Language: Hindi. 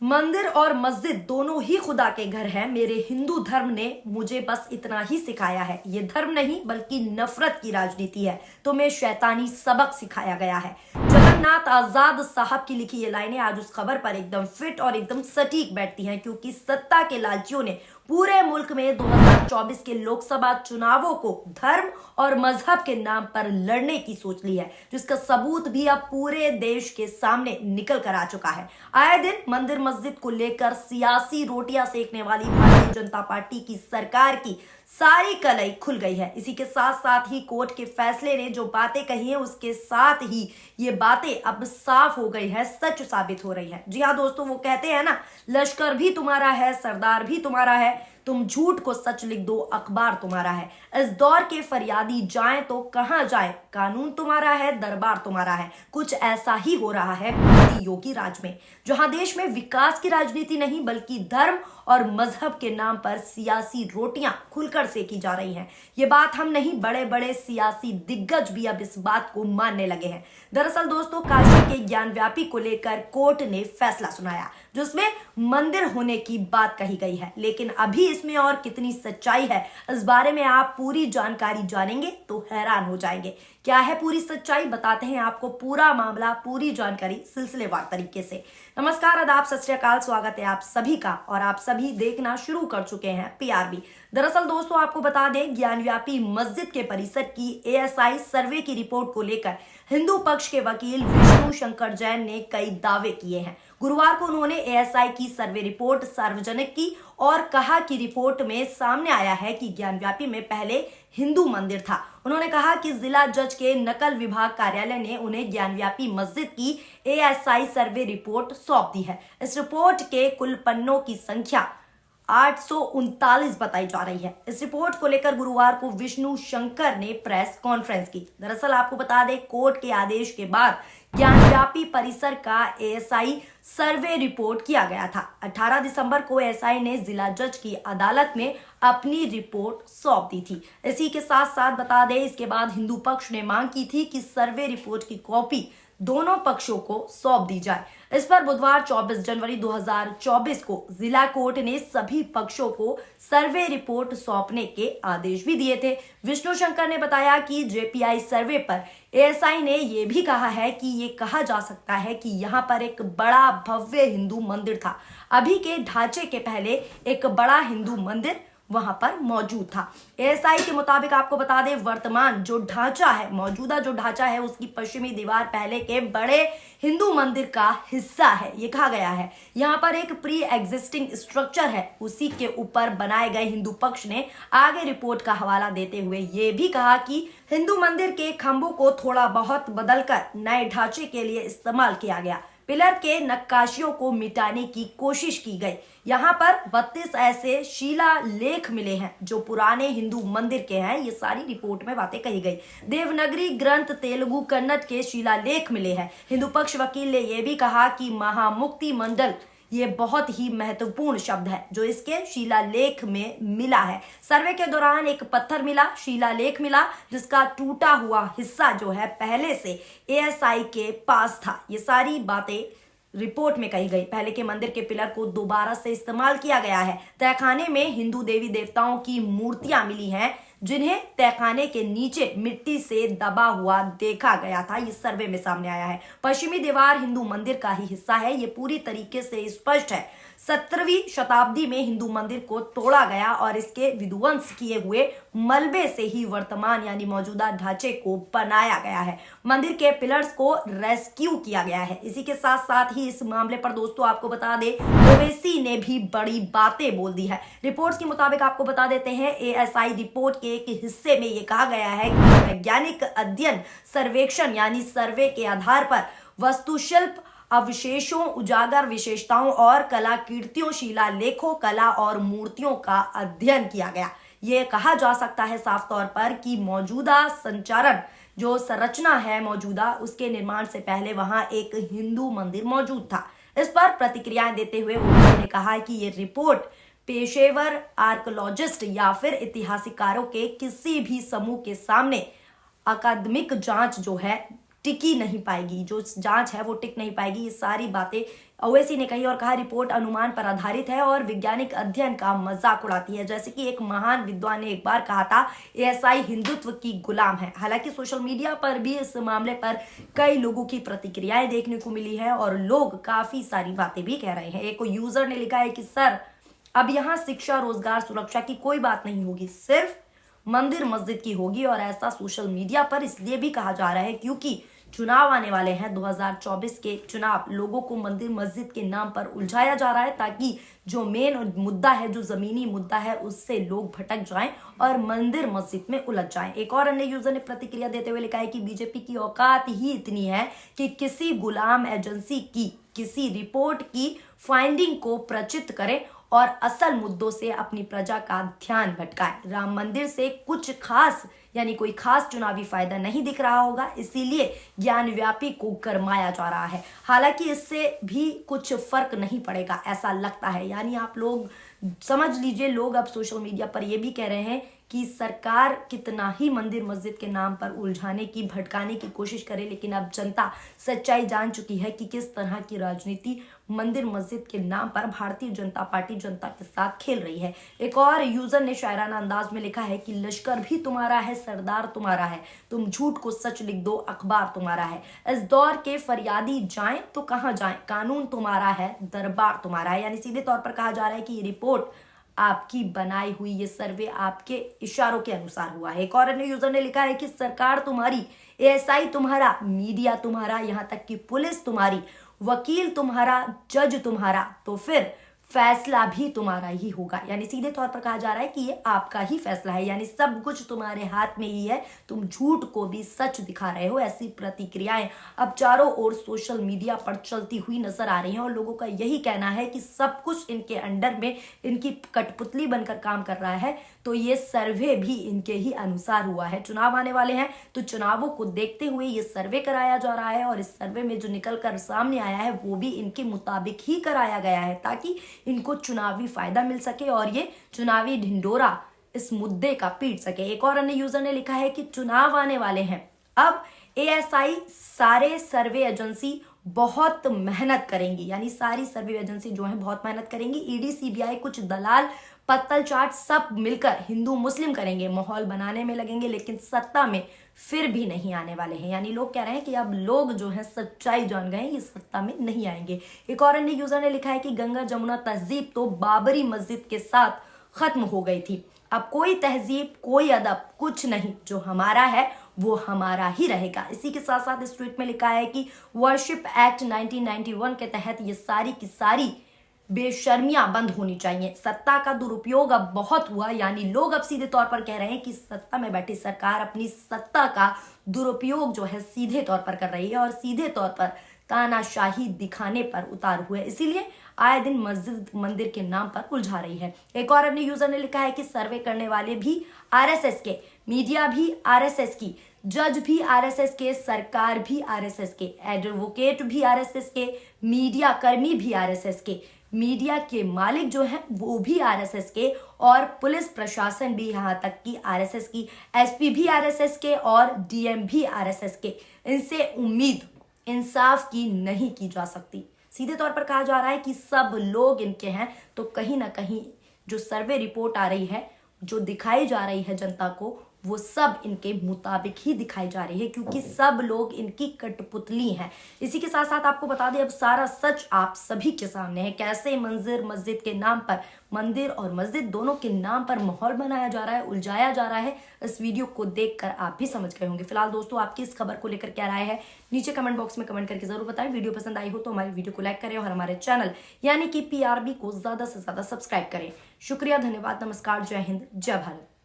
मंदिर और मस्जिद दोनों ही खुदा के घर हैं। मेरे हिंदू धर्म ने मुझे बस इतना ही सिखाया है। ये धर्म नहीं बल्कि नफरत की राजनीति है। तुम्हें शैतानी सबक सिखाया गया है। जगन्नाथ आजाद साहब की लिखी ये लाइनें आज उस खबर पर एकदम फिट और एकदम सटीक बैठती हैं, क्योंकि सत्ता के लालचियों ने पूरे मुल्क में 2024 के लोकसभा चुनावों को धर्म और मजहब के नाम पर लड़ने की सोच ली है, जिसका सबूत भी अब पूरे देश के सामने निकल कर आ चुका है। आए दिन मंदिर मस्जिद को लेकर सियासी रोटियां सेकने वाली भारतीय जनता पार्टी की सरकार की सारी कलई खुल गई है। इसी के साथ साथ ही कोर्ट के फैसले ने जो बातें कही है, उसके साथ ही ये बातें अब साफ हो गई है, सच साबित हो रही है। जी हाँ दोस्तों, वो कहते हैं ना, लश्कर भी तुम्हारा है, सरदार भी तुम्हारा है, तुम झूठ को सच लिख दो, अखबार तुम्हारा है। इस दौर के फरियादी जाएं तो कहां जाएं, कानून तुम्हारा है, दरबार तुम्हारा है। कुछ ऐसा ही हो रहा है मोदी योगी राज में, जहां देश में विकास की राजनीति नहीं बल्कि धर्म और मजहब के नाम पर सियासी रोटियां खुलकर सेकी जा रही हैं। ये बात हम नहीं, बड़े बड़े सियासी दिग्गज भी अब इस बात को मानने लगे हैं। दरअसल दोस्तों, काशी के ज्ञानव्यापी को लेकर कोर्ट ने फैसला सुनाया, जिसमें मंदिर होने की बात कही गई है। लेकिन अभी इसमें और कितनी सच्चाई है, इस बारे में आप पूरी जानकारी जानेंगे तो हैरान हो जाएंगे। क्या है पूरी सच्चाई, बताते हैं आपको पूरा मामला, पूरी जानकारी सिलसिलेवार तरीके से। नमस्कार, आदाब, सत श्री अकाल, स्वागत है आप सभी का और आप सभी देखना शुरू कर चुके हैं पीआरबी। दरअसल दोस्तों, आपको बता दें, ज्ञानव्यापी मस्जिद के परिसर की एएसआई सर्वे की रिपोर्ट को लेकर हिंदू पक्ष के वकील विष्णु शंकर जैन ने कई दावे किए हैं। गुरुवार को उन्होंने एएसआई की सर्वे रिपोर्ट सार्वजनिक की और कहा कि रिपोर्ट में सामने आया है कि ज्ञानव्यापी में पहले हिंदू मंदिर था। उन्होंने कहा कि जिला जज के नकल विभाग कार्यालय ने उन्हें ज्ञानव्यापी मस्जिद की एएसआई सर्वे रिपोर्ट सौंप दी है। इस रिपोर्ट के कुल पन्नों की संख्या 839 बताई जा रही है। इस रिपोर्ट को लेकर गुरुवार को विष्णु शंकर ने प्रेस कॉन्फ्रेंस की। दरअसल आपको बता दें, कोर्ट के आदेश के बाद ज्ञानव्यापी परिसर का एएसआई सर्वे रिपोर्ट किया गया था। 18 दिसंबर को एएसआई ने जिला जज की अदालत में अपनी रिपोर्ट सौंप दी थी। इसी के साथ साथ बता दें, इसके बाद हिंदू पक्ष ने मांग की थी कि सर्वे रिपोर्ट की कॉपी दोनों पक्षों को सौंप दी जाए। इस पर बुधवार 24 जनवरी 2024 को जिला कोर्ट ने सभी पक्षों को सर्वे रिपोर्ट सौंपने के आदेश भी दिए थे। विष्णु शंकर ने बताया कि जेपीआई सर्वे पर एएसआई ने यह भी कहा है कि ये कहा जा सकता है कि यहाँ पर एक बड़ा भव्य हिंदू मंदिर था। अभी के ढांचे के पहले एक बड़ा हिंदू मंदिर वहां पर मौजूद था। एएसआई के मुताबिक आपको बता दें, वर्तमान जो ढांचा है, मौजूदा जो ढांचा है, उसकी पश्चिमी दीवार पहले के बड़े हिंदू मंदिर का हिस्सा है, ये कहा गया है। यहाँ पर एक प्री एग्जिस्टिंग स्ट्रक्चर है, उसी के ऊपर बनाए गए। हिंदू पक्ष ने आगे रिपोर्ट का हवाला देते हुए ये भी कहा कि हिंदू मंदिर के खंभों को थोड़ा बहुत बदलकर नए ढांचे के लिए इस्तेमाल किया गया। पिलर के नक्काशियों को मिटाने की कोशिश की गई। यहाँ पर 32 ऐसे शिलालेख मिले हैं जो पुराने हिंदू मंदिर के हैं। ये सारी रिपोर्ट में बातें कही गई। देवनागरी ग्रंथ, तेलुगु, कन्नड़ के शिलालेख मिले हैं। हिंदू पक्ष वकील ने यह भी कहा कि महामुक्ति मंडल, ये बहुत ही महत्वपूर्ण शब्द है जो इसके शिलालेख में मिला है। सर्वे के दौरान एक पत्थर मिला, शिलालेख मिला, जिसका टूटा हुआ हिस्सा जो है पहले से एएसआई के पास था। ये सारी बातें रिपोर्ट में कही गई। पहले के मंदिर के पिलर को दोबारा से इस्तेमाल किया गया है। तहखाने में हिंदू देवी देवताओं की मूर्तियां मिली हैं, जिन्हें तहखाने के नीचे मिट्टी से दबा हुआ देखा गया था। ये सर्वे में सामने आया है। पश्चिमी दीवार हिंदू मंदिर का ही हिस्सा है, ये पूरी तरीके से स्पष्ट है। 17वीं शताब्दी में हिंदू मंदिर को तोड़ा गया और इसके विध्वंस किए हुए मलबे से ही वर्तमान यानी मौजूदा ढांचे को बनाया गया है। मंदिर के पिलर्स को रेस्क्यू किया गया है। इसी के साथ साथ ही इस मामले पर दोस्तों आपको बता दें, ओवैसी ने भी बड़ी बातें बोल दी है। रिपोर्ट्स के मुताबिक आपको बता देते हैं, एएसआई रिपोर्ट के एक हिस्से में ये कहा गया है कि वैज्ञानिक अध्ययन सर्वेक्षण यानी सर्वे के आधार पर वास्तुशिल्प अवशेषों, उजागर विशेषताओं और कलाकृतियों, शिलालेखों, कला और मूर्तियों का अध्ययन किया गया। ये कहा जा सकता है साफ तौर पर कि मौजूदा संचारण जो संरचना है मौजूदा, उसके निर्माण से पहले वहां एक हिंदू मंदिर मौजूद था। इस पर प्रतिक्रियाएं देते हुए उन्होंने कहा कि ये रिपोर्ट पेशेवर आर्कोलॉजिस्ट या फिर इतिहासकारों के किसी भी समूह के सामने अकादमिक जांच जो है टिकी नहीं पाएगी, जो जांच है वो टिक नहीं पाएगी। ये सारी बातें ओवैसी ने कही और कहा रिपोर्ट अनुमान पर आधारित है और वैज्ञानिक अध्ययन का मजाक उड़ाती है। जैसे कि एक महान विद्वान ने एक बार कहा था, एएसआई हिंदुत्व की गुलाम है। हालांकि सोशल मीडिया पर भी इस मामले पर कई लोगों की प्रतिक्रियाएं देखने को मिली है और लोग काफी सारी बातें भी कह रहे हैं। एक यूजर ने लिखा है कि सर अब यहाँ शिक्षा, रोजगार, सुरक्षा की कोई बात नहीं होगी, सिर्फ मंदिर मस्जिद की होगी। और ऐसा सोशल मीडिया पर इसलिए भी कहा जा रहा है क्योंकि चुनाव आने वाले हैं। 2024 के चुनाव, लोगों को मंदिर मस्जिद के नाम पर उलझाया जा रहा है ताकि जो मेन मुद्दा है, जो जमीनी मुद्दा है, उससे लोग भटक जाएं और मंदिर मस्जिद में उलझ जाएं। एक और अन्य यूजर ने प्रतिक्रिया देते हुए लिखा है कि बीजेपी की औकात ही इतनी है कि किसी गुलाम एजेंसी की किसी रिपोर्ट की फाइंडिंग को प्रचित करे और असल मुद्दों से अपनी प्रजा का ध्यान भटकाए। राम मंदिर से कुछ खास यानी कोई खास चुनावी फायदा नहीं दिख रहा होगा, इसीलिए ज्ञानव्यापी को गरमाया जा रहा है। हालांकि इससे भी कुछ फर्क नहीं पड़ेगा ऐसा लगता है। यानी आप लोग समझ लीजिए, लोग अब सोशल मीडिया पर यह भी कह रहे हैं कि सरकार कितना ही मंदिर मस्जिद के नाम पर उलझाने की, भटकाने की कोशिश करे, लेकिन अब जनता सच्चाई जान चुकी है कि किस तरह की राजनीति मंदिर मस्जिद के नाम पर भारतीय जनता पार्टी जनता के साथ खेल रही है। एक और यूजर ने शायराना अंदाज में लिखा है कि लश्कर भी तुम्हारा है, सरदार तुम्हारा है, तुम झूठ को सच लिख दो, अखबार तुम्हारा है। इस दौर के फरियादी जाएं तो कहां जाएं, कानून तुम्हारा है, दरबार तुम्हारा है। यानी सीधे तौर पर कहा जा रहा है कि ये रिपोर्ट आपकी बनाई हुई, ये सर्वे आपके इशारों के अनुसार हुआ है। एक और अन्य यूजर ने लिखा है कि सरकार तुम्हारी, एएसआई तुम्हारा, मीडिया तुम्हारा, यहां तक कि पुलिस तुम्हारी, वकील तुम्हारा, जज तुम्हारा, तो फिर फैसला भी तुम्हारा ही होगा। यानी सीधे तौर पर कहा जा रहा है कि ये आपका ही फैसला है, यानी सब कुछ तुम्हारे हाथ में ही है, तुम झूठ को भी सच दिखा रहे हो। ऐसी प्रतिक्रियाएं अब चारों ओर सोशल मीडिया पर चलती हुई नजर आ रही हैं और लोगों का यही कहना है कि सब कुछ इनके अंडर में, इनकी कठपुतली बनकर काम कर रहा है। तो ये सर्वे भी इनके ही अनुसार हुआ है। चुनाव आने वाले हैं तो चुनावों को देखते हुए ये सर्वे कराया जा रहा है और इस सर्वे में जो निकल कर सामने आया है वो भी इनके मुताबिक ही कराया गया है ताकि इनको चुनावी फायदा मिल सके और ये चुनावी ढिंडोरा इस मुद्दे का पीट सके। एक और अन्य यूजर ने लिखा है कि चुनाव आने वाले हैं, अब एएसआई सारे सर्वे एजेंसी बहुत मेहनत करेंगी, यानी सारी सर्वे एजेंसी जो है बहुत मेहनत करेंगी। ईडी, सीबीआई, कुछ दलाल, पत्तल चाट सब मिलकर हिंदू मुस्लिम करेंगे, माहौल बनाने में लगेंगे, लेकिन सत्ता में फिर भी नहीं आने वाले हैं। यानी लोग कह रहे हैं कि अब लोग जो है सच्चाई जान गए, ये सत्ता में नहीं आएंगे। एक और अन्य यूजर ने लिखा है कि गंगा जमुना तहजीब तो बाबरी मस्जिद के साथ खत्म हो गई थी, अब कोई तहजीब, कोई अदब, कुछ नहीं, जो हमारा है वो हमारा ही रहेगा। इसी के साथ साथ इस ट्वीट में लिखा है कि वर्शिप एक्ट 1991 के तहत ये सारी की सारी बेशर्मियां बंद होनी चाहिए। सत्ता का दुरुपयोग अब बहुत हुआ, यानी लोग अब सीधे तौर पर कह रहे हैं कि सत्ता में बैठी सरकार अपनी सत्ता का दुरुपयोग जो है सीधे तौर पर कर रही है और सीधे तौर पर तानाशाही दिखाने पर उतार हुए, इसीलिए आए दिन मस्जिद मंदिर के नाम पर उलझा रही है। एक और अन्य यूजर ने लिखा है कि सर्वे करने वाले भी आरएसएस के, मीडिया भी आरएसएस की, जज भी आरएसएस के, सरकार भी आरएसएस के, एडवोकेट भी आरएसएस के, मीडिया कर्मी भी आरएसएस के, मीडिया के मालिक जो हैं वो भी आरएसएस के और पुलिस प्रशासन भी, यहाँ तक कि आरएसएस की, एसपी भी आरएसएस के और डीएम भी आरएसएस के। इनसे उम्मीद इंसाफ की नहीं की जा सकती। सीधे तौर पर कहा जा रहा है कि सब लोग इनके हैं, तो कहीं ना कहीं जो सर्वे रिपोर्ट आ रही है, जो दिखाई जा रही है जनता को, वो सब इनके मुताबिक ही दिखाई जा रही है क्योंकि सब लोग इनकी कठपुतली हैं। इसी के साथ साथ आपको बता दें, अब सारा सच आप सभी के सामने है, कैसे मंदिर मस्जिद के नाम पर, मंदिर और मस्जिद दोनों के नाम पर माहौल बनाया जा रहा है, उलझाया जा रहा है। इस वीडियो को देखकर आप भी समझ गए होंगे। फिलहाल दोस्तों, आपकी इस खबर को लेकर क्या राय है, नीचे कमेंट बॉक्स में कमेंट करके जरूर बताएं। वीडियो पसंद आई हो तो हमारी वीडियो को लाइक करें और हमारे चैनल यानी कि PRB को ज्यादा से ज्यादा सब्सक्राइब करें। शुक्रिया, धन्यवाद, नमस्कार, जय हिंद, जय भारत।